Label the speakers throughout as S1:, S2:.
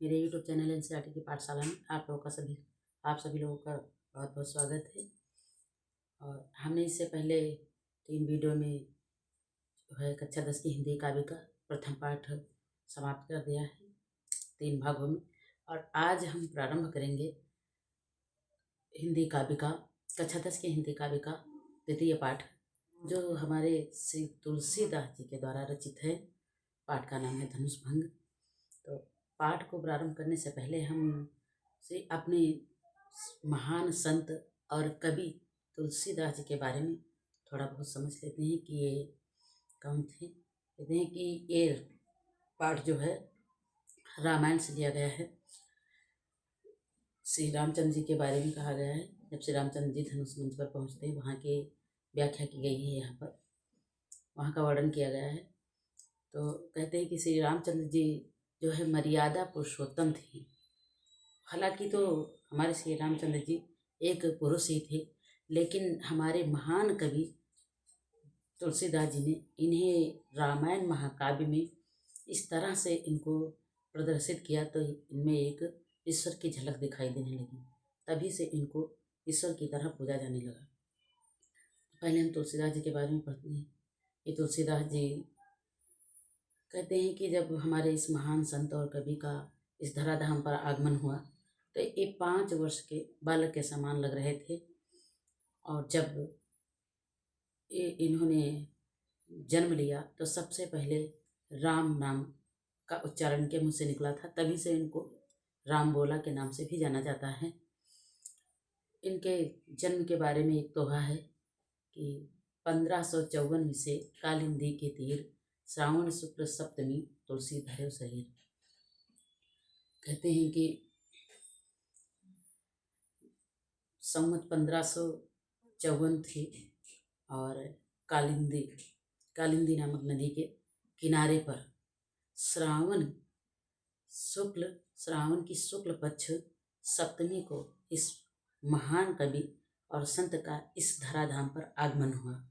S1: मेरे YouTube channel NCERT की पाठशाला में आप सभी लोगों का बहुत बहुत स्वागत है। और हमने इससे पहले 3 वीडियो में जो है कक्षा 10 की हिंदी काव्य का प्रथम पाठ समाप्त कर दिया है 3 भागों में। और आज हम प्रारंभ करेंगे हिंदी काव्य का कक्षा 10 की हिंदी काव्य का द्वितीय पाठ, जो हमारे श्री तुलसीदास जी के द्वारा रचित है। पाठ का नाम है धनुष भंग। तो पाठ को प्रारंभ करने से पहले हम से अपने महान संत और कवि तुलसीदास जी के बारे में थोड़ा बहुत समझ लेते हैं कि ये कौन थे। कहते हैं कि ये पाठ जो है रामायण से लिया गया है। श्री रामचंद्र जी के बारे में कहा गया है। जब श्री रामचंद्र जी धनुष मंच पर पहुँचते हैं, वहाँ की व्याख्या की गई है, यहाँ पर वहाँ का वर्णन किया गया है। तो कहते हैं कि श्री रामचंद्र जी जो है मर्यादा पुरुषोत्तम थे। हालांकि तो हमारे श्री रामचंद्र जी एक पुरुष ही थे, लेकिन हमारे महान कवि तुलसीदास जी ने इन्हें रामायण महाकाव्य में इस तरह से इनको प्रदर्शित किया, तो इनमें एक ईश्वर की झलक दिखाई देने लगी। तभी से इनको ईश्वर की तरह पूजा जाने लगा। पहले हम तुलसीदास जी के बारे में पढ़ते हैं कि तुलसीदास जी कहते हैं कि जब हमारे इस महान संत और कवि का इस धराधाम पर आगमन हुआ, तो ये 5 वर्ष के बालक के समान लग रहे थे। और जब इन्होंने जन्म लिया तो सबसे पहले राम नाम का उच्चारण के मुँह से निकला था, तभी से इनको राम बोला के नाम से भी जाना जाता है। इनके जन्म के बारे में एक दोहा है कि 1554 से कालिंदी के तीर, श्रावण शुक्ल सप्तमी तुलसी धरे शरीर। कहते हैं कि संवत 1554 थी और कालिंदी नामक नदी के किनारे पर श्रावण की शुक्ल पक्ष सप्तमी को इस महान कवि और संत का इस धराधाम पर आगमन हुआ।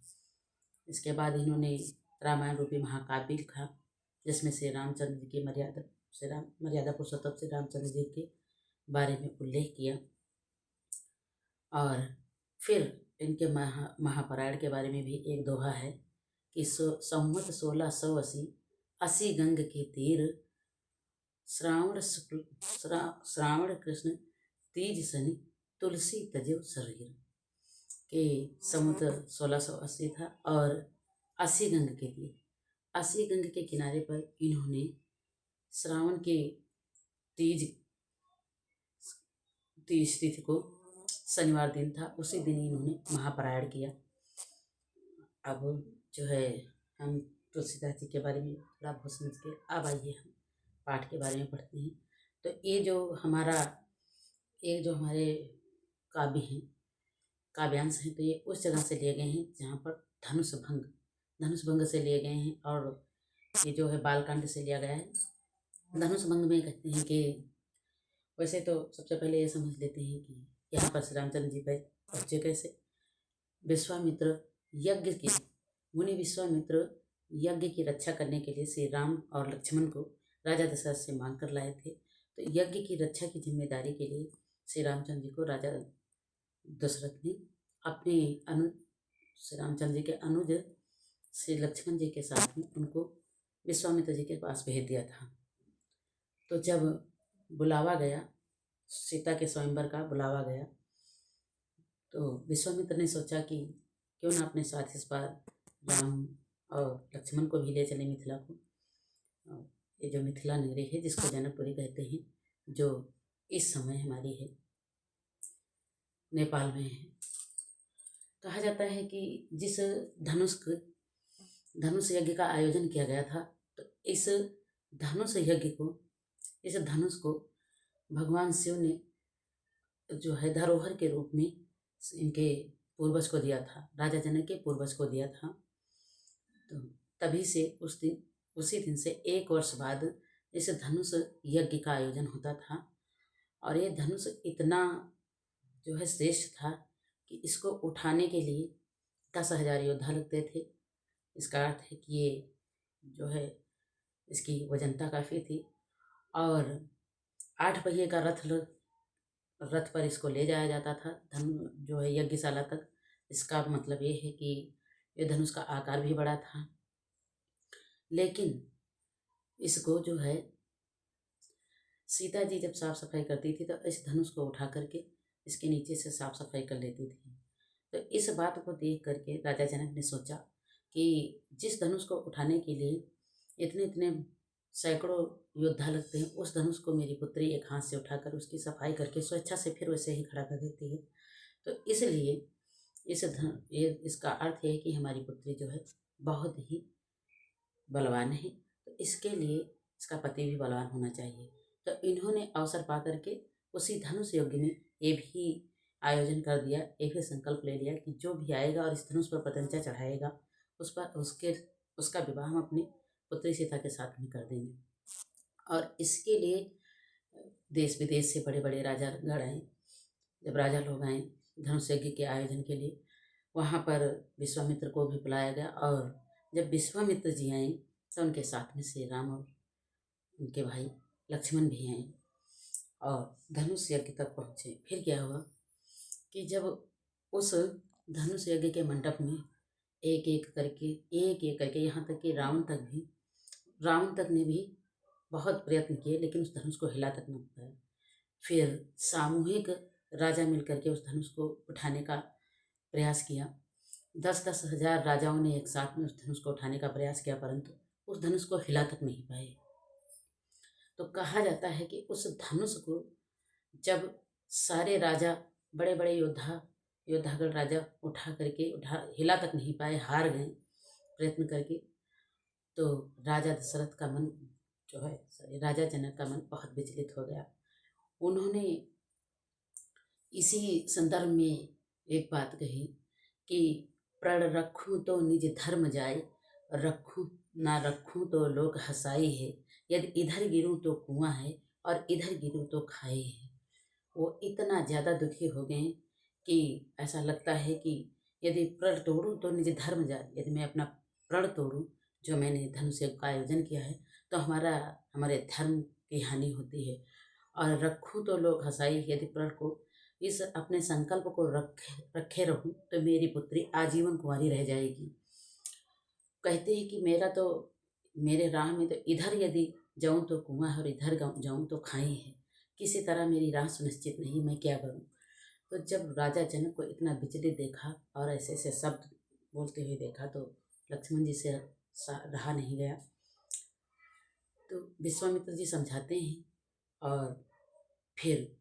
S1: इसके बाद इन्होंने रामायण रूपी महाकाव्य लिखा, जिसमें श्री रामचंद्र जी की मर्यादा पुरुषोत्तम श्री रामचंद्र जी के बारे में उल्लेख किया। और फिर इनके महापरायण के बारे में भी एक दोहा है कि संवत 1680 अस्सी गंग के तीर, श्रावण कृष्ण तीज शनि तुलसी तजेव शरीर। के संवत 1680 था और 80 गंग के तीर, 80 गंग के किनारे पर इन्होंने श्रावण के तीज तिथि को, शनिवार दिन था, उसी दिन इन्होंने महापरायण किया। अब जो है हम तुलसीदास जी के बारे में थोड़ा बहुत समझ के अब आइए हम पाठ के बारे में पढ़ते हैं। तो ये जो हमारे काव्य हैं, काव्यांश हैं, तो ये उस जगह से लिए गए हैं जहाँ पर धनुष भंग से लिए गए हैं। और ये जो है बालकांड से लिया गया है। धनुष भंग में कहते हैं कि वैसे तो सबसे पहले ये समझ लेते हैं कि यहाँ पर श्री रामचंद्र जी पर पहुँचे कैसे। मुनि विश्वामित्र यज्ञ की रक्षा करने के लिए श्री राम और लक्ष्मण को राजा दशरथ से मांग कर लाए थे। तो यज्ञ की रक्षा की जिम्मेदारी के लिए श्री रामचंद्र जी को राजा दशरथ ने अपने श्री रामचंद्र जी के अनुज श्री लक्ष्मण जी के साथ में उनको विश्वामित्र जी के पास भेज दिया था। तो जब बुलावा गया, सीता के स्वयंवर का बुलावा गया, तो विश्वामित्र ने सोचा कि क्यों ना अपने साथ इस बार राम और लक्ष्मण को भी ले चले मिथिला को। ये जो मिथिला नगरी है, जिसको जनकपुरी कहते हैं, जो इस समय हमारी है, नेपाल में है। कहा जाता है कि जिस धनुष यज्ञ का आयोजन किया गया था, तो इस धनुष को भगवान शिव ने जो है धरोहर के रूप में इनके पूर्वज को दिया था, राजा जनक के पूर्वज को दिया था। तो तभी से उसी दिन से 1 वर्ष बाद इस धनुष यज्ञ का आयोजन होता था। और ये धनुष इतना जो है श्रेष्ठ था कि इसको उठाने के लिए 10,000 योद्धा लगते थे। इसका अर्थ है कि ये जो है इसकी वजनता काफ़ी थी। और 8 पहिए का रथ पर इसको ले जाया जाता था जो है यज्ञशाला तक। इसका मतलब ये है कि ये धनुष का आकार भी बड़ा था, लेकिन इसको जो है सीता जी जब साफ सफाई करती थी तो इस धनुष को उठा करके इसके नीचे से साफ सफाई कर लेती थी। तो इस बात को देख करके राजा जनक ने सोचा कि जिस धनुष को उठाने के लिए इतने इतने सैकड़ों योद्धा लगते हैं, उस धनुष को मेरी पुत्री एक हाथ से उठाकर उसकी सफाई करके स्वेच्छा से फिर वैसे ही खड़ा कर देती है। तो इसलिए इसका अर्थ है कि हमारी पुत्री जो है बहुत ही बलवान है, तो इसके लिए इसका पति भी बलवान होना चाहिए। तो इन्होंने अवसर पा करके उसी धनुष यज्ञ में ये भी आयोजन कर दिया, ये भी संकल्प ले लिया कि जो भी आएगा और इस धनुष पर पतंजा चढ़ाएगा उसका विवाह हम अपनी पुत्री सीता के साथ में कर देंगे। और इसके लिए देश विदेश से बड़े बड़े राजागण आए। जब राजा लोग आए धनुष यज्ञ के आयोजन के लिए, वहाँ पर विश्वामित्र को भी बुलाया गया। और जब विश्वामित्र जी आए तो उनके साथ में श्री राम और उनके भाई लक्ष्मण भी आए और धनुष यज्ञ तक पहुँचे। फिर क्या हुआ कि जब उस धनुष यज्ञ के मंडप में एक एक करके यहाँ तक कि रावण तक ने भी बहुत प्रयत्न किए, लेकिन उस धनुष को हिला तक न पाया। फिर सामूहिक राजा मिलकर के उस धनुष को उठाने का प्रयास किया। 10-10 हजार राजाओं ने एक साथ में उस धनुष को उठाने का प्रयास किया, परंतु उस धनुष को हिला तक नहीं पाए। तो कहा जाता है कि उस धनुष को जब सारे राजा बड़े बड़े योद्धागण राजा हिला तक नहीं पाए, हार गए प्रयत्न करके, तो राजा दशरथ का मन जो है राजा जनक का मन बहुत विचलित हो गया। उन्होंने इसी संदर्भ में एक बात कही कि प्रण रखूं तो निज धर्म जाए, रखूं ना रखूं तो लोग हंसाई है, यदि इधर गिरूं तो कुआं है और इधर गिरूं तो खाई है। वो इतना ज़्यादा दुखी हो गए कि ऐसा लगता है कि यदि प्रण तोड़ूं तो निज धर्म जाए, यदि मैं अपना प्रण तोड़ूं जो मैंने धनुष यज्ञ का आयोजन किया है तो हमारे धर्म की हानि होती है। और रखूं तो लोग हंसाई, यदि प्रण को इस अपने संकल्प को रखे रहूं तो मेरी पुत्री आजीवन कुंवारी रह जाएगी। कहते हैं कि मेरे राह में तो इधर यदि जाऊं तो कुआं है और इधर जाऊं तो खाई है, किसी तरह मेरी राह सुनिश्चित नहीं, मैं क्या करूं। तो जब राजा जनक को इतना विचलित देखा और ऐसे ऐसे शब्द बोलते हुए देखा तो लक्ष्मण जी से रहा नहीं गया। तो विश्वामित्र जी समझाते हैं और फिर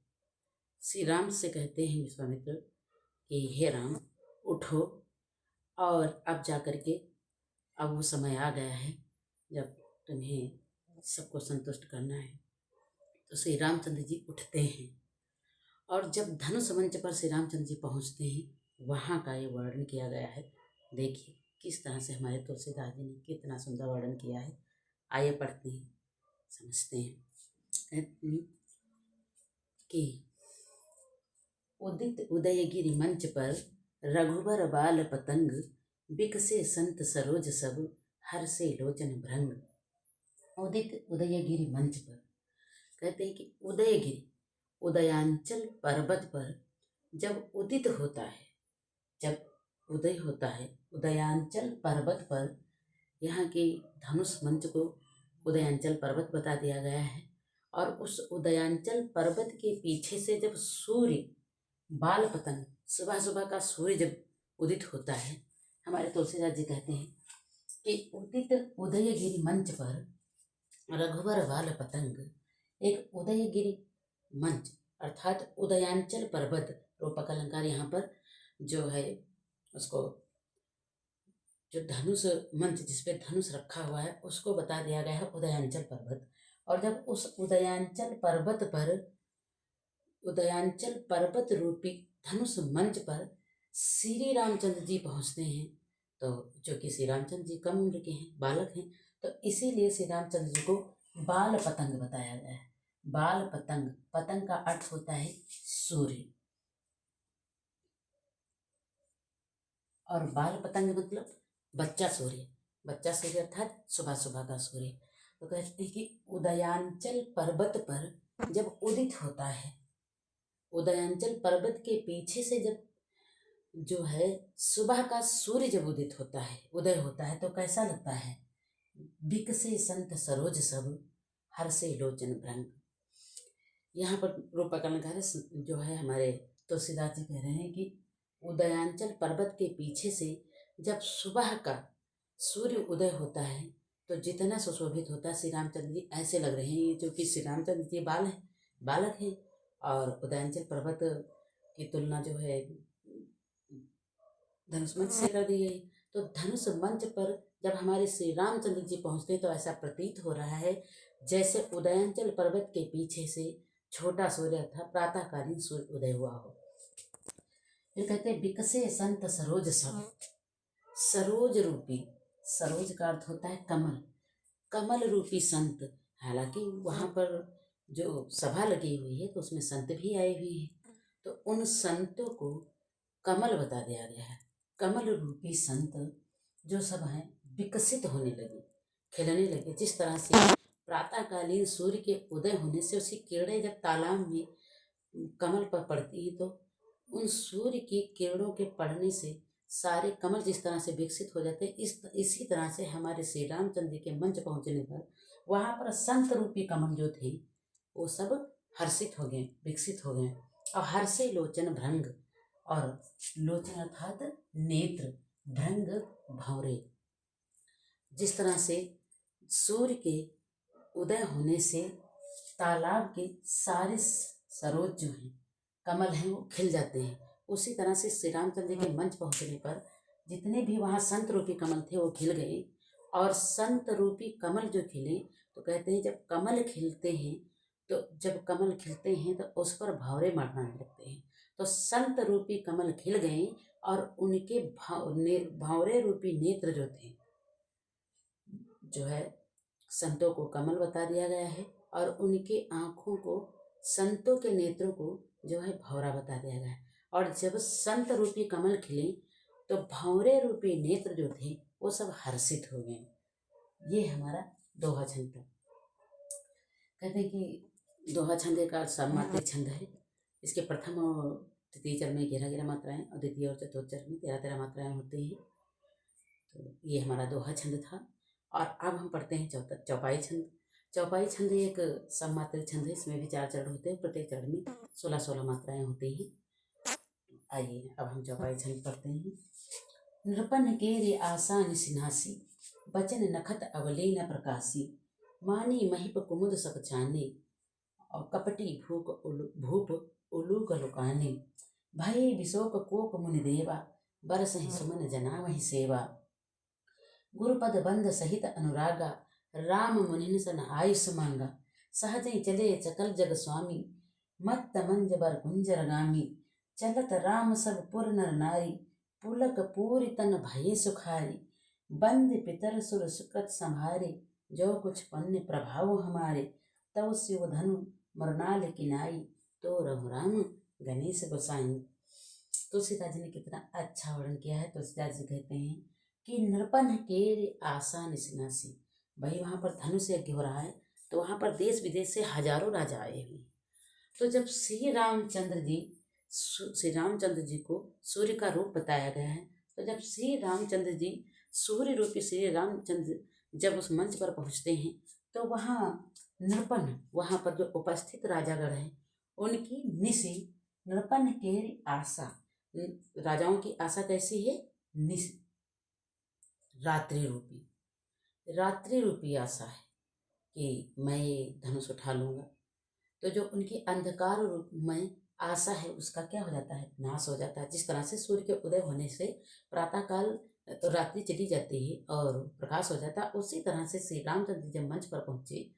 S1: श्री राम से कहते हैं विश्वामित्र कि हे राम उठो, और अब जा कर के अब वो समय आ गया है जब तुम्हें सबको संतुष्ट करना है। तो श्री रामचंद्र जी उठते हैं और जब धनुष मंच पर श्री रामचंद्र जी पहुंचते हैं वहाँ का ये वर्णन किया गया है। देखिए किस तरह से हमारे तुलसीदास जी ने कितना सुंदर वर्णन किया है। आइए पढ़ते हैं, समझते हैं कि उदित उदयगिरि मंच पर रघुबर बाल पतंग, बिकसे संत सरोज सब हर्षे लोचन भृंग। उदित उदयगिरि मंच पर कहते हैं कि उदयगिरि उदयांचल पर्वत पर जब उदित होता है, जब उदय होता है उदयांचल पर्वत पर, यहाँ के धनुष मंच को उदयांचल पर्वत बता दिया गया है। और उस उदयांचल पर्वत के पीछे से जब सूर्य बाल पतंग, सुबह सुबह का सूर्य जब उदित होता है, हमारे तुलसीदास जी कहते हैं कि उदित उदयगिरि मंच पर रघुवर बाल पतंग। एक उदयगिरि मंच अर्थात उदयांचल पर्वत, रूपक अलंकार यहाँ पर जो है उसको जो धनुष मंच जिसपे धनुष रखा हुआ है उसको बता दिया गया है उदयांचल पर्वत। और जब उस उदयांचल पर्वत रूपी धनुष मंच पर श्री रामचंद्र जी पहुँचते हैं, तो जो कि श्री रामचंद्र जी कम उम्र के हैं, बालक हैं, तो इसीलिए श्री रामचंद्र जी को बाल पतंग बताया गया है। बाल पतंग, पतंग का अर्थ होता है सूर्य, और बाल पतंग मतलब बच्चा सूर्य अर्थात सुबह सुबह का सूर्य। तो कहते हैं कि उदयांचल पर्वत पर जब उदित होता है, उदयांचल पर्वत के पीछे से जब जो है सुबह का सूर्य जब उदित होता है, उदय होता है, तो कैसा लगता है? बिकसे संत सरोज सब, हर्षे लोचन भ्रंग। यहाँ पर रूपकलंकार जो है हमारे तुलसीदास जी कह रहे हैं कि उदयांचल पर्वत के पीछे से जब सुबह का सूर्य उदय होता है तो जितना सुशोभित होता है, श्री रामचंद्र जी ऐसे लग रहे हैं जो कि श्री रामचंद्र जी बालक हैं, और उदयांचल पर्वत की तुलना जो है धनुष मंच से कर दी गई। तो धनुष मंच पर जब हमारे श्री रामचंद्र जी पहुँचते तो ऐसा प्रतीत हो रहा है जैसे उदयांचल पर्वत के पीछे से छोटा सूर्य था, प्रातःकालीन सूर्य उदय हुआ हो। फिर कहते हैं बिकसे संत सरोज सब, सरोज रूपी, सरोज का अर्थ होता है कमल, कमल रूपी संत। हालांकि वहाँ पर जो सभा लगी हुई है तो उसमें संत भी आए हुए हैं, तो उन संतों को कमल बता दिया गया है। कमल रूपी संत जो सब हैं विकसित होने लगे, खिलने लगे। जिस तरह से प्रातःकालीन सूर्य के उदय होने से उसकी किरणें जब तालाब में कमल पर पड़ती है तो उन सूर्य की किरणों के पड़ने से सारे कमल जिस तरह से विकसित हो जाते हैं, इसी तरह से हमारे श्री रामचंद्र जी के मंच पहुंचने पर वहाँ पर संत रूपी कमल जो थे वो सब हर्षित हो गए, विकसित हो गए। और हर्षे लोचन भ्रंग, और लोचन अर्थात नेत्र, भ्रंग भंवरे। जिस तरह से सूर्य के उदय होने से तालाब के सारे सरोज जो हैं, कमल हैं, वो खिल जाते हैं, उसी तरह से श्री रामचंद्र के मंच पहुंचने पर जितने भी वहाँ संत रूपी कमल थे वो खिल गए। और संत रूपी कमल जो खिले तो कहते हैं जब कमल खिलते हैं तो जब कमल खिलते हैं तो उस पर भंवरे मरने लगते हैं। तो संत रूपी कमल खिल गए और उनके भंवरे रूपी नेत्र जो थे, जो है संतों को कमल बता दिया गया है, और उनके आँखों को, संतों के नेत्रों को जो है भंवरा बता दिया गया है। और जब संत रूपी कमल खिले तो भंवरे रूपी नेत्र जो थे वो सब हर्षित हो गए। ये हमारा दोहा छंद था। कहते हैं कि दोहा छंद का सममात्रिक छंद है। इसके प्रथम और तृतीय चरण में 11-11 मात्राएं और द्वितीय और चतुर्थ चरण में 13-13 मात्राएं होती हैं। तो ये हमारा दोहा छंद था। और अब हम पढ़ते हैं चौपाई छंद। चौपाई छंद एक सममात्रिक छंद है। इसमें भी 4 चरण होते हैं, प्रत्येक चरण में 16-16 मात्राएं होती हैं। आइए अब हम चौपाई छंद पढ़ते हैं। नृपन केरि आसा निसिनासी, बचन नखत अवले न प्रकाशी, मानी महिप कुमुद सक चाने, और कपटी भूप उलूक लुकाने, भय विशोक कोप मुनि देवा, बरसहि सुमन जना वही सेवा, गुरुपद बंद सहित अनुरागा, राम मुनिन सन आयुष मांगा, सहज चले चकल जग स्वामी, मत्त मंज बर कुंजर गामी, चलत राम सब पुर नर नारी, पुलक पूरी तन भये सुखारी, बंद पितर सुर सुकृत संहारे, जो कुछ पन्य प्रभाव हमारे, तव शिव धनु मरनाल किनाई, तो रघुराम गणेश गोसाई। तुलसीदास जी ने कितना अच्छा वर्णन किया है। तुलसीदास जी कहते हैं कि नृपन केर आशा निसिनासी, भाई वहाँ पर धनुष यज्ञ हो रहा है तो वहाँ पर देश विदेश से हजारों राजा आए हुए। तो जब श्री रामचंद्र जी को सूर्य का रूप बताया गया है, तो जब श्री रामचंद्र जी सूर्य रूपी श्री रामचंद्र जब उस मंच पर पहुँचते हैं तो वहाँ नृपन, वहाँ पर जो उपस्थित राजागण हैं उनकी निशि, नृपन केर आशा, राजाओं की आशा कैसी है? निशि, रात्रि रूपी आशा है कि मैं ये धनुष उठा लूँगा। तो जो उनकी अंधकार रूपमय आशा है उसका क्या हो जाता है? नाश हो जाता है। जिस तरह से सूर्य के उदय होने से प्रातःकाल तो रात्रि चली जाती है और प्रकाश हो जाता है, उसी तरह से श्री रामचंद्र जब मंच पर पहुँचे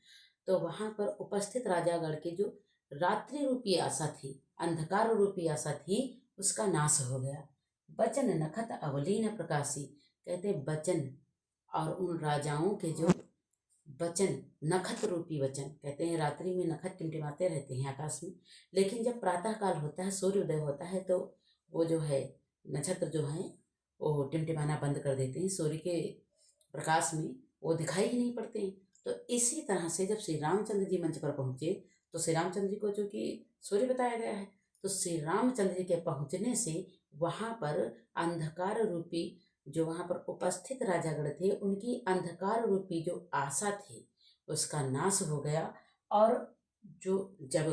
S1: तो वहाँ पर उपस्थित राजागण की जो रात्रि रूपी आशा थी, अंधकार रूपी आशा थी, उसका नाश हो गया। बचन नखत अवलीन प्रकाशी, कहते बचन और उन राजाओं के जो वचन, नखत रूपी वचन, कहते हैं रात्रि में नखत टिमटिमाते रहते हैं आकाश में, लेकिन जब प्रातःकाल होता है, सूर्योदय होता है तो वो जो है नक्षत्र जो है वो टिमटिमाना बंद कर देते हैं, सूर्य के प्रकाश में वो दिखाई ही नहीं पड़ते हैं। तो इसी तरह से जब श्री रामचंद्र जी मंच पर पहुँचे तो श्री रामचंद्र जी को जो कि सूर्य बताया गया है, तो श्री रामचंद्र जी के पहुँचने से वहाँ पर अंधकार रूपी जो वहाँ पर उपस्थित राजागण थे, उनकी अंधकार रूपी जो आशा थी उसका नाश हो गया। और जो जब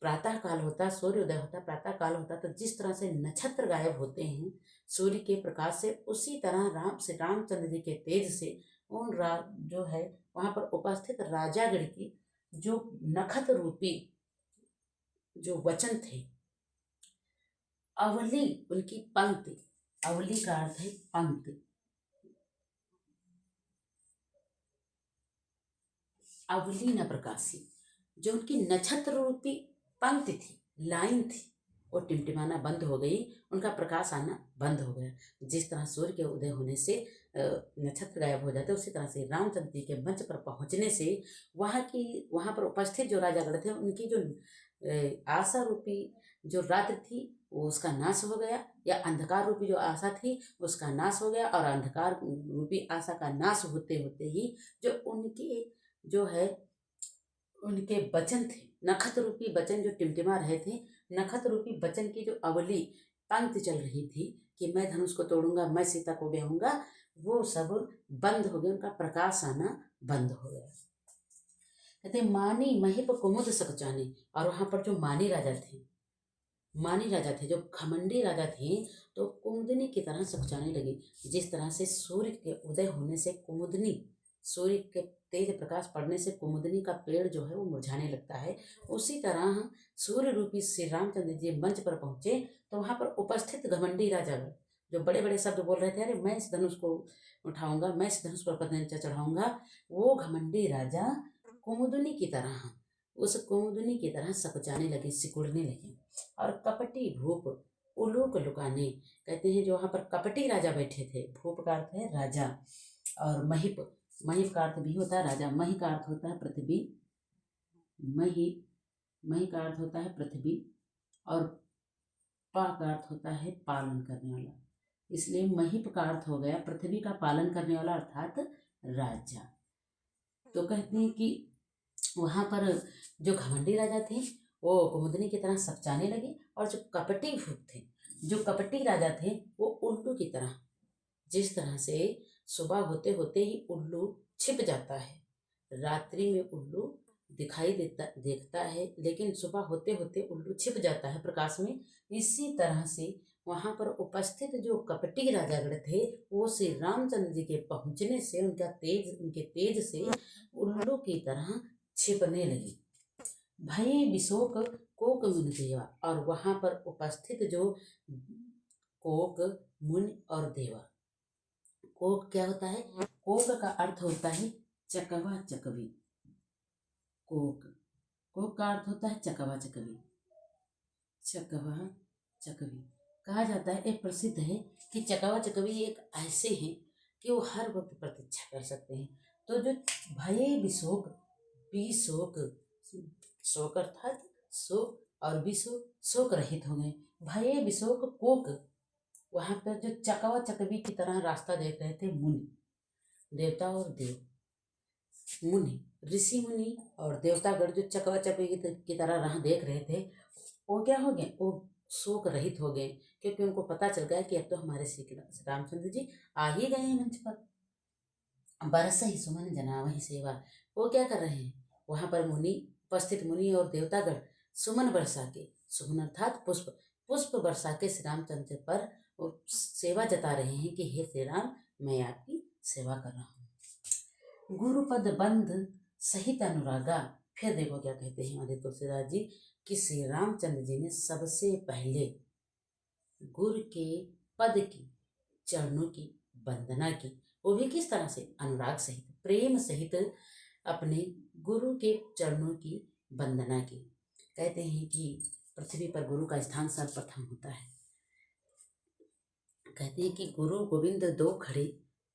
S1: प्रातः काल होता, सूर्योदय होता, प्रातः काल होता, तो जिस तरह से नक्षत्र गायब होते हैं सूर्य के प्रकाश से, उसी तरह श्री रामचंद्र जी के तेज से उन जो है वहाँ पर उपस्थित राजागण की जो नखत रूपी जो वचन थे, अवली उनकी पंक्ति, अवली का अर्थ है पंक्ति, अवली न प्रकाशी, जो उनकी नक्षत्र रूपी पंक्ति थी, लाइन थी, वो टिमटिमाना बंद हो गई, उनका प्रकाश आना बंद हो गया। जिस तरह सूर्य के उदय होने से नक्षत्र गायब हो जाते, उसी तरह से रामचंद्र जी के मंच पर पहुंचने से वहाँ पर उपस्थित जो राजागण थे, उनकी जो आशा रूपी जो रात्रि थी वो उसका नाश हो गया, या अंधकार रूपी जो आशा थी उसका नाश हो गया। और अंधकार रूपी आशा का नाश होते होते ही जो उनके जो है उनके वचन थे, नखत रूपी वचन जो टिमटिमा रहे थे, नखत रूपी वचन की जो अवली पंक्ति चल रही थी कि मैं धनुष को तोड़ूंगा, मैं सीता को ब्याहूंगा, वो सब बंद हो गया, उनका प्रकाश आना बंद हो गया। कहते मानी महिप कुमुद सकचाने, और वहां पर जो मानी राजा थे, जो घमंडी राजा थे, तो कुमुदनी की तरह सकचाने लगे। जिस तरह से सूर्य के उदय होने से कुमुदनी, सूर्य के तेज प्रकाश पड़ने से कुमुदनी का पेड़ जो है वो मुरझाने लगता है, उसी तरह सूर्य रूपी श्री रामचंद्र जी मंच पर पहुंचे तो वहां पर उपस्थित घमंडी राजा जो बड़े बड़े शब्द बोल रहे थे, अरे मैं इस धनुष को उठाऊंगा, मैं इस धनुष पर पतंग चढ़ाऊंगा, वो घमंडी राजा कुमुदनी की तरह, उस कुमुदनी की तरह सकचाने लगे, सिकुड़ने लगे। और कपटी भूप उलूक लुकाने, कहते हैं जो वहां पर कपटी राजा बैठे थे, भूप का अर्थ है राजा, और महिप, महिप का अर्थ भी होता है राजा, मही का अर्थ होता है पृथ्वी, मही का अर्थ होता है पृथ्वी, और पा का अर्थ होता है पालन करने वाला, इसलिए महिप का अर्थ हो गया पृथ्वी का पालन करने वाला, अर्थात राजा। तो कहते हैं कि वहां पर जो घमंडी राजा थे वो कुमुदनी की तरह सकचाने लगे, और जो कपटी भूप थे, जो कपटी राजा थे, वो उल्लू की तरह, जिस तरह से सुबह होते होते ही उल्लू छिप जाता है, रात्रि में उल्लू दिखाई देखता है, लेकिन सुबह होते होते उल्लू छिप जाता है प्रकाश में, इसी तरह से वहां पर उपस्थित जो कपटी राजागण थे वो श्री रामचंद्र जी के पहुंचने से उनके तेज से उल्लू की तरह छिपने लगी। भय विशोक कोक मुनि देवा, और वहां पर उपस्थित जो कोक मुनि और देवा, कोक क्या होता है, कोक का अर्थ होता है चकवा चकवी, कोक, कोक का अर्थ होता है चकवा चकवी, चकवा चकवी कहा जाता है, एक प्रसिद्ध है कि चकवा चकवी एक ऐसे हैं कि वो हर वक्त प्रतीक्षा कर सकते हैं। तो जो भय विशोक, विशोक, शोक अर्थात शोक, और विशोक शोक रहित हो गए, भय विशोक कोक, वहां पर जो चकवा चकवी की तरह रास्ता देख रहे थे मुनि, देवता और देव, मुनि, ऋषि मुनि और देवतागण जो चकवा चकवी की तरह राह देख रहे थे, वो क्या हो गए, वो शोक रहित हो गए, क्योंकि उनको पता चल गया कि अब तो हमारे श्री रामचंद्र जी आ ही गए हैं मंच पर। बरस ही सुमन जना वही सेवा, वो क्या कर रहे हैं, वहां पर मुनि, उपस्थित मुनि और देवतागण सुमन बरसा के, सुमन अर्थात पुष्प, पुष्प बरसा के श्री रामचंद्र पर सेवा जता रहे हैं कि हे श्री राम, मैं आपकी सेवा कर रहा हूँ। गुरुपद बंध सहित अनुरागा, फिर देखो क्या कहते हैं हमारे तुलसीदास जी कि श्री रामचंद्र जी ने सबसे पहले गुरु के पद की, चरणों की वंदना की, वो भी किस तरह से, अनुराग सहित, प्रेम सहित अपने गुरु के चरणों की वंदना की। कहते हैं कि पृथ्वी पर गुरु का स्थान सर्वप्रथम होता है। कहते हैं कि गुरु गोविंद दो खड़े,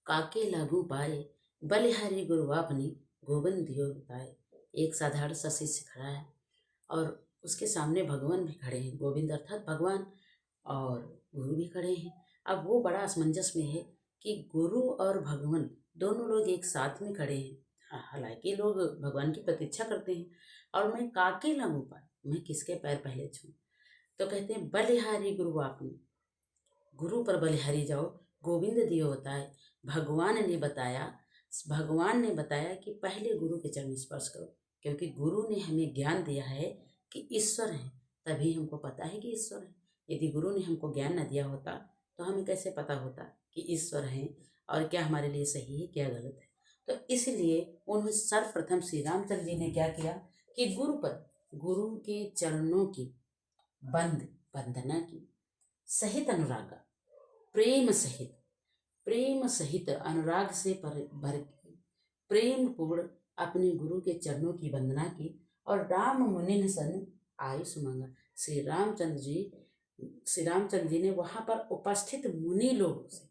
S1: काके लागू पाए, बलिहारी गुरु आपने गोविंद दियो बताए। एक साधारण सा शिष्य खड़ा है और उसके सामने भगवान भी खड़े हैं, गोविंद अर्थात भगवान, और गुरु भी खड़े हैं। अब वो बड़ा असमंजस में है कि गुरु और भगवान दोनों लोग एक साथ में खड़े हैं, हालांकि लोग भगवान की प्रतीक्षा करते हैं, और मैं काके लगूं पाए, मैं किसके पैर पहले छूं। तो कहते हैं बलिहारी गुरु आपने, गुरु पर बलिहारी जाओ, गोविंद दियो बताए। भगवान ने बताया कि पहले गुरु के चरण स्पर्श करो, क्योंकि गुरु ने हमें ज्ञान दिया है कि ईश्वर है, तभी हमको पता है कि ईश्वर है। यदि गुरु ने हमको ज्ञान न दिया होता तो हमें कैसे पता होता कि ईश्वर है और क्या हमारे लिए सही है क्या गलत है। तो इसलिए उन्होंने सर्वप्रथम श्री रामचंद्र जी ने क्या किया कि गुरु के चरणों की वंदना की, सहित अनुराग, प्रेम सहित अनुराग से भर प्रेम पूर्ण अपने गुरु के चरणों की वंदना की, और राम मुनि सन आयुष मांगा। श्री रामचंद्र जी ने वहां पर उपस्थित मुनि लोगों से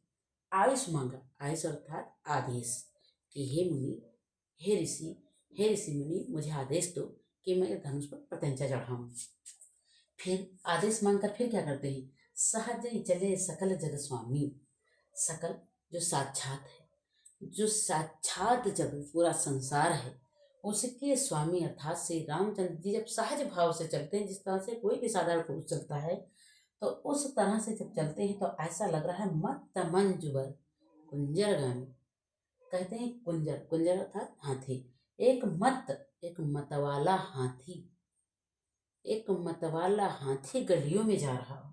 S1: आयुष मांगा। आयुष अर्थात आदेश, कि हे मुनि, हे ऋषि मुनि, मुझे आदेश दो कि मैं धनुष पर प्रत्यंचा चढ़ाऊं। फिर आदेश मांगकर फिर क्या करते हैं, सहज चले सकल जग स्वामी। सकल जो साक्षात है, जो साक्षात जग पूरा संसार है, उसके स्वामी अर्थात श्री रामचंद्र जी जब सहज भाव से चलते हैं, जिस तरह से कोई भी साधारण पुरुष चलता है, तो उस तरह से जब चलते हैं तो ऐसा लग रहा है मत मंजुबर कुंजर गामी। कहते हैं कुंजर अर्थात हाथी, एक मतवाला हाथी गलियों में जा रहा हो।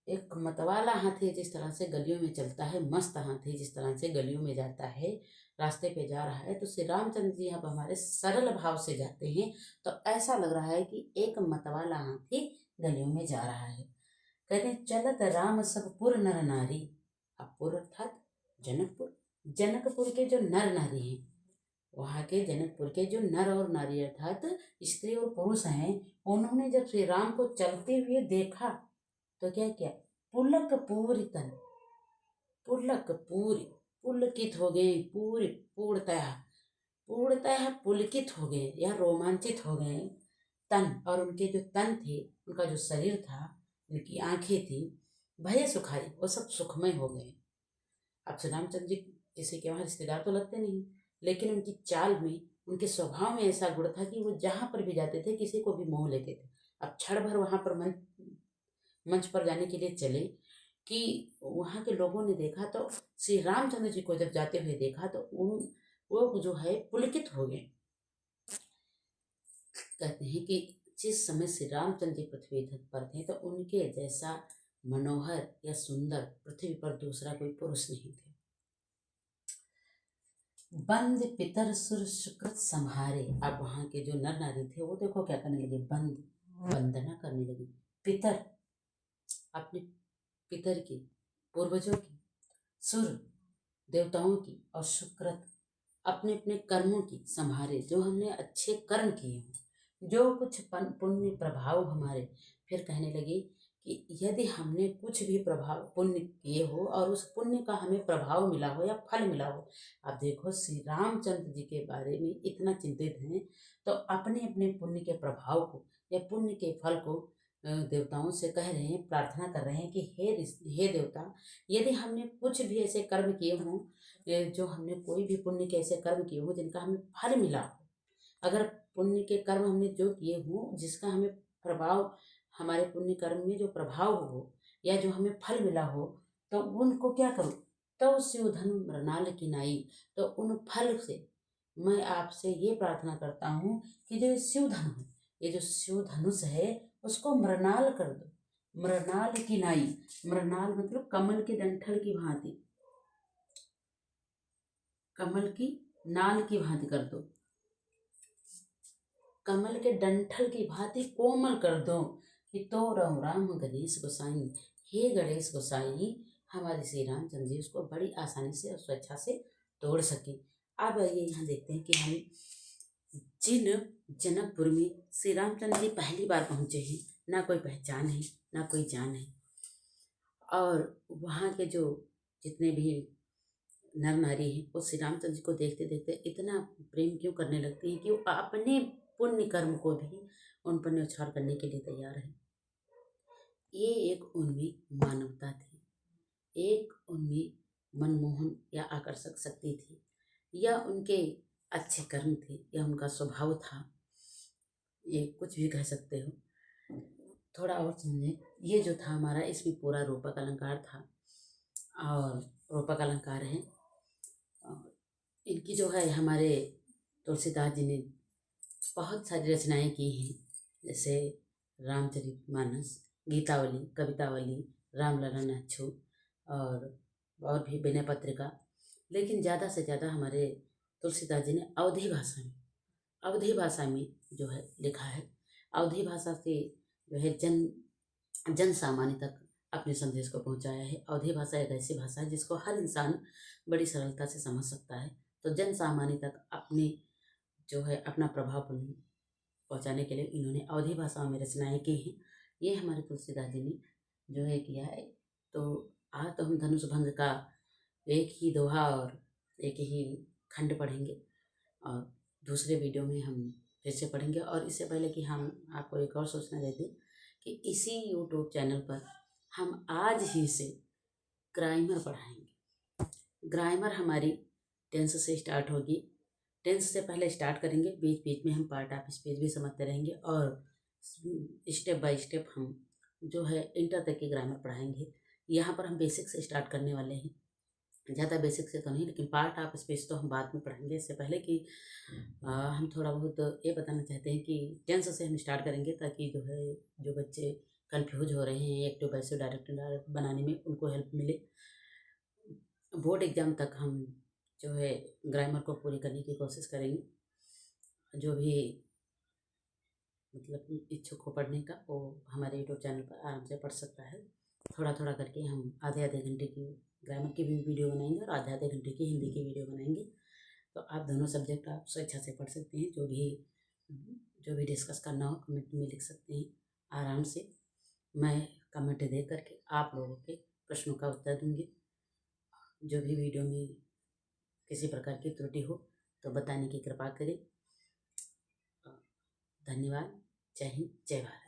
S1: एक मतवाला हाथी जिस तरह से गलियों में चलता है, मस्त हाथी जिस तरह से गलियों में जाता है, रास्ते पे जा रहा है, तो श्री रामचंद्र जी यहाँ पर हमारे सरल भाव से जाते हैं, तो ऐसा लग रहा है कि एक मतवाला हाथी गलियों में जा रहा है। कहते हैं चलत राम सब पुर नर नारी। अब पुर अर्थात जनकपुर के जो नर नारी हैं, वहाँ के जनकपुर के जो नर और नारी अर्थात स्त्री और पुरुष हैं, उन्होंने जब श्री राम को चलते हुए देखा तो क्या किया, पुलकित हो गए, पूर्णतः पुलकित हो गए या रोमांचित हो गए तन, और उनके जो तन थे, उनका जो शरीर था, उनकी आंखें थी, भय सुखाई, वो सब सुखमय हो गए। अब श्री रामचंद्र जी किसी के वहाँ रिश्तेदार तो लगते नहीं, लेकिन उनकी चाल में, उनके स्वभाव में ऐसा गुण था कि वो जहाँ पर भी जाते थे किसी को भी मोह लेते थे। अब क्षण भर वहाँ पर मंच पर जाने के लिए चले कि वहाँ के लोगों ने देखा, तो श्री रामचंद्र जी को जब जाते हुए देखा तो वो जो है पुलकित हो गए। कहते हैं कि जिस समय श्री रामचंद्र जी पृथ्वी पर थे तो उनके जैसा मनोहर या सुंदर पृथ्वी पर दूसरा कोई पुरुष नहीं थे। बंद पितर सुर सुकृत संहारे। अब वहां के जो नर नारी थे वो देखो क्या करने लगे, वंदना करने लगे। पितर अपने पितर की, पूर्वजों की, सुर देवताओं की, और सुकृत अपने अपने कर्मों की संभारे, जो हमने अच्छे कर्म किए हों, जो कुछ पुण्य प्रभाव हमारे। फिर कहने लगी कि यदि हमने कुछ भी प्रभाव पुण्य किए हो और उस पुण्य का हमें प्रभाव मिला हो या फल मिला हो। अब देखो श्री रामचंद्र जी के बारे में इतना चिंतित हैं, तो अपने अपने पुण्य के प्रभाव को या पुण्य के फल को देवताओं से कह रहे हैं, प्रार्थना कर रहे हैं कि हे देवता, यदि हमने कुछ भी ऐसे कर्म किए हों, जो हमने कोई भी पुण्य के ऐसे कर्म किए हों जिनका हमें फल मिला हो, अगर पुण्य के कर्म हमने जो किए हों जिसका हमें प्रभाव, हमारे पुण्य कर्म में जो प्रभाव हो या जो हमें फल मिला हो, तो उनको क्या करूं, तो शिवधन मृणाल की नाई। तो उन फल से मैं आपसे ये प्रार्थना करता हूँ कि जो शिवधन है, ये जो शिव धनुष है, उसको मृणाल कर दो। मृणाल की नाई, मृणाल मतलब कमल के डंठल की भांति, कमल की नाल की भांति कर दो, कमल के डंठल की भांति कोमल कर दो, कि तो राम गणेश गोसाई। हे गणेश गोसाई, हमारे श्री रामचंद्र जी उसको बड़ी आसानी से और स्वेच्छा से तोड़ सके। अब आइए यहाँ देखते हैं कि हम जिन जनकपुर में श्री रामचंद्र जी पहली बार पहुँचे हैं, ना कोई पहचान है ना कोई जान है, और वहाँ के जो जितने भी नर नारी हैं वो श्री रामचंद्र जी को देखते देखते इतना प्रेम क्यों करने लगते हैं कि वो अपने पुण्य कर्म को भी उन पर न्यौछावर करने के लिए तैयार है। ये एक उनमें मानवता थी, एक उनमें मनमोहन या आकर्षक शक्ति थी, या उनके अच्छे कर्म थे या उनका स्वभाव था, ये कुछ भी कह सकते हो। थोड़ा और समझें, ये जो था हमारा, इसमें पूरा रूपक अलंकार था और रूपक अलंकार है। और इनकी जो है हमारे तुलसीदास जी ने बहुत सारी रचनाएं की हैं, जैसे रामचरितमानस, गीतावली, कवितावली, रामलला अच्छू और भी विनय पत्रिका। लेकिन ज़्यादा से ज़्यादा हमारे तुलसीदास जी ने अवधी भाषा में जो है लिखा है। अवधी भाषा से जो है जन सामान्य तक अपने संदेश को पहुंचाया है। अवधी भाषा एक ऐसी भाषा है जिसको हर इंसान बड़ी सरलता से समझ सकता है। तो जन सामान्य तक अपने जो है अपना प्रभाव पहुंचाने के लिए इन्होंने अवधी भाषा में रचनाएं की हैं। ये हमारे तुलसीदास जी ने जो है किया है। तो आज तो हम धनुष भंग का एक ही दोहा और एक ही खंड पढ़ेंगे और दूसरे वीडियो में हम फिर से पढ़ेंगे। और इससे पहले कि हम आपको एक और सूचना दे दें कि इसी यूट्यूब चैनल पर हम आज ही से ग्रामर पढ़ाएंगे। ग्रामर हमारी टेंस से स्टार्ट होगी। टेंस से पहले स्टार्ट करेंगे, बीच बीच में हम पार्ट ऑफ स्पीच भी समझते रहेंगे और स्टेप बाय स्टेप हम जो है इंटर तक की ग्रामर पढ़ाएंगे। यहाँ पर हम बेसिक से स्टार्ट करने वाले हैं, ज़्यादा बेसिक से तो नहीं, लेकिन पार्ट ऑफ स्पीच तो हम बाद में पढ़ेंगे। इससे पहले कि हम थोड़ा बहुत ये बताना चाहते हैं कि टेंस से हम स्टार्ट करेंगे ताकि जो है जो बच्चे कंफ्यूज हो रहे हैं एक्टिव पैसिव डायरेक्ट इनडायरेक्ट बनाने में उनको हेल्प मिले। बोर्ड एग्जाम तक हम जो है ग्रामर को पूरी करने की कोशिश करेंगे। जो भी मतलब इच्छुक हो पढ़ने का वो हमारे यूट्यूब चैनल पर आराम से पढ़ सकता है। थोड़ा थोड़ा करके हम आधे आधे घंटे की ग्रामर की भी वीडियो बनाएंगे और आधे आधे घंटे की हिंदी की वीडियो बनाएंगे। तो आप दोनों सब्जेक्ट आप स्वेच्छा से पढ़ सकते हैं। जो भी डिस्कस करना हो कमेंट में लिख सकते हैं आराम से। मैं कमेंट दे करके आप लोगों के प्रश्नों का उत्तर दूंगी। जो भी वीडियो में किसी प्रकार की त्रुटि हो तो बताने की कृपा करें। धन्यवाद। जय हिंद, जय भारत।